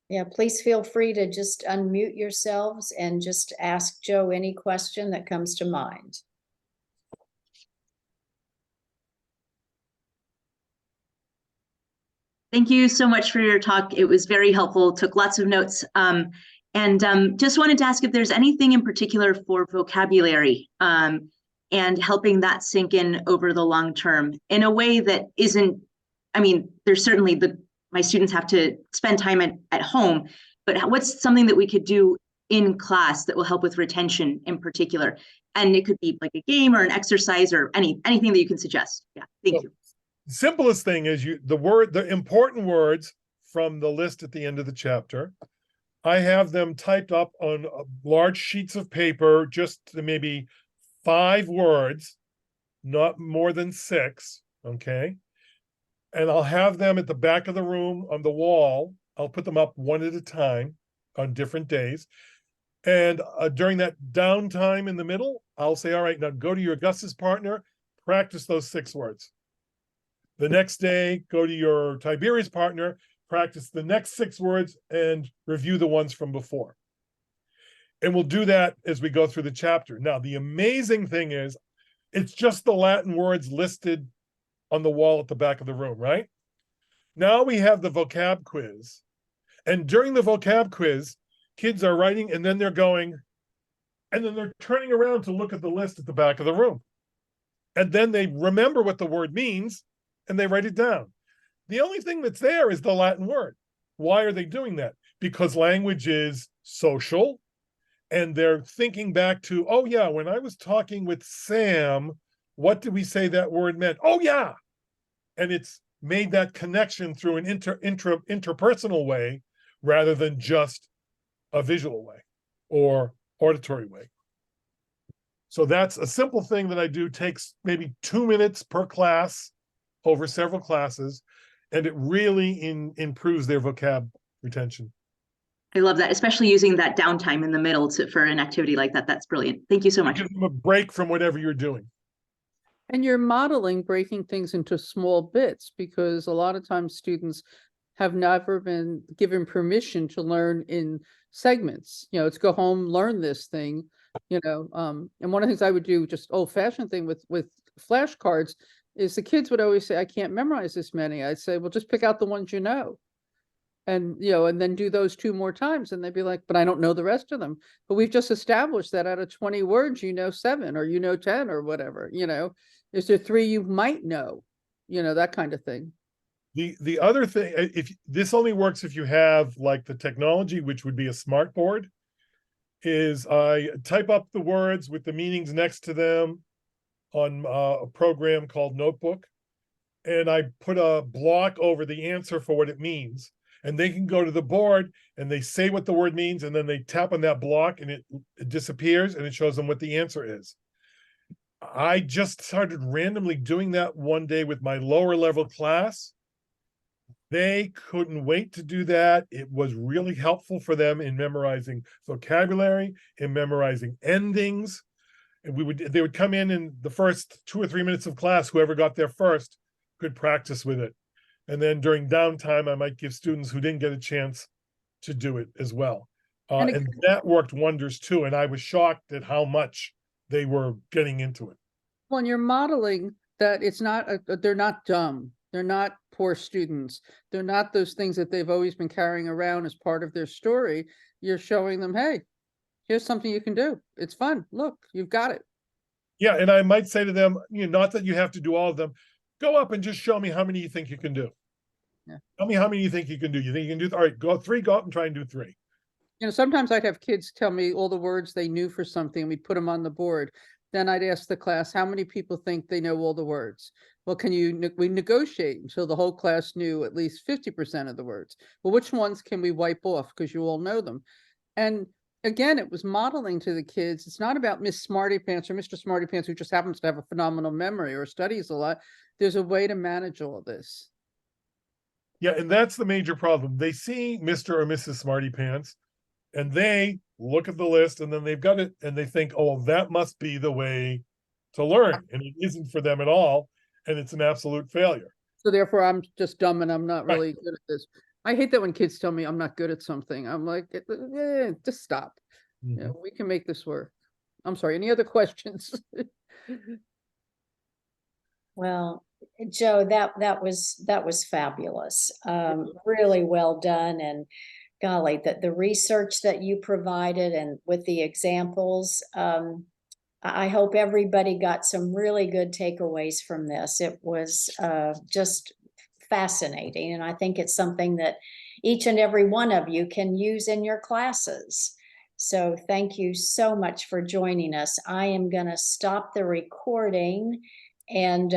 Yeah, please feel free to just unmute yourselves and just ask Joe any question that comes to mind. Thank you so much for your talk. It was very helpful, took lots of notes. Just wanted to ask if there's anything in particular for vocabulary and helping that sink in over the long term in a way that isn't, I mean, there's certainly my students have to spend time at home, but what's something that we could do in class that will help with retention in particular? And it could be like a game or an exercise or anything that you can suggest. Yeah, thank you. Simplest thing is the important words from the list at the end of the chapter. I have them typed up on large sheets of paper, just maybe 5 words, not more than 6. Okay. And I'll have them at the back of the room on the wall. I'll put them up one at a time on different days. And during that downtime in the middle, I'll say, all right, now go to your Gus's partner, practice those 6 words. The next day, go to your Tiberius partner, practice the next 6 words and review the ones from before. And we'll do that as we go through the chapter. Now, the amazing thing is, it's just the Latin words listed on the wall at the back of the room, right? Now we have the vocab quiz. And during the vocab quiz, kids are writing and then they're going, and then they're turning around to look at the list at the back of the room. And then they remember what the word means and they write it down. The only thing that's there is the Latin word. Why are they doing that? Because language is social, and they're thinking back to, oh yeah, when I was talking with Sam, what did we say that word meant? Oh yeah. And it's made that connection through an interpersonal way rather than just a visual way or auditory way. So that's a simple thing that I do, takes maybe 2 minutes per class over several classes, and it really improves their vocab retention. I love that, especially using that downtime in the middle for an activity like that. That's brilliant. Thank you so much. Give them a break from whatever you're doing. And you're modeling breaking things into small bits, because a lot of times students have never been given permission to learn in segments. You know, it's go home, learn this thing, you know. And one of the things I would do, just old-fashioned thing with flashcards, is the kids would always say, I can't memorize this many. I'd say, well, just pick out the ones you know. And, you know, and then do those 2 more times. And they'd be like, but I don't know the rest of them. But we've just established that out of 20 words, you know 7 or you know 10 or whatever, you know. Is there 3 you might know, you know, that kind of thing. The other thing, if this only works if you have like the technology, which would be a smart board, is I type up the words with the meanings next to them on a program called Notebook, and I put a block over the answer for what it means. And they can go to the board and they say what the word means, and then they tap on that block and it disappears and it shows them what the answer is. I just started randomly doing that one day with my lower level class. They couldn't wait to do that. It was really helpful for them in memorizing vocabulary, in memorizing endings. And they would come in the first 2 or 3 minutes of class, whoever got there first could practice with it. And then during downtime, I might give students who didn't get a chance to do it as well. And that worked wonders too. And I was shocked at how much they were getting into it. Well, you're modeling that it's not, they're not dumb. They're not poor students. They're not those things that they've always been carrying around as part of their story. You're showing them, hey, here's something you can do. It's fun. Look, you've got it. Yeah. And I might say to them, you know, not that you have to do all of them. Go up and just show me how many you think you can do. Yeah. Tell me how many you think you can do. You think you can do? All right, go 3, go up and try and do 3. You know, sometimes I'd have kids tell me all the words they knew for something, and we put them on the board. Then I'd ask the class, how many people think they know all the words? Well, we negotiate until the whole class knew at least 50% of the words. Well, which ones can we wipe off? Because you all know them. And again, it was modeling to the kids. It's not about Miss Smarty Pants or Mr. Smarty Pants, who just happens to have a phenomenal memory or studies a lot. There's a way to manage all of this. Yeah, and that's the major problem. They see Mr. or Mrs. Smarty Pants, and they look at the list, and then they've got it, and they think, oh, that must be the way to learn. And it isn't for them at all, and it's an absolute failure. So therefore, I'm just dumb and I'm not really good at this. I hate that when kids tell me I'm not good at something. I'm like, just stop. Mm-hmm. You know, we can make this work. I'm sorry. Any other questions? Well, Joe, that was fabulous. Really well done. And golly, the research that you provided and with the examples, I hope everybody got some really good takeaways from this. It was just fascinating. And I think it's something that each and every one of you can use in your classes. So thank you so much for joining us. I am going to stop the recording, and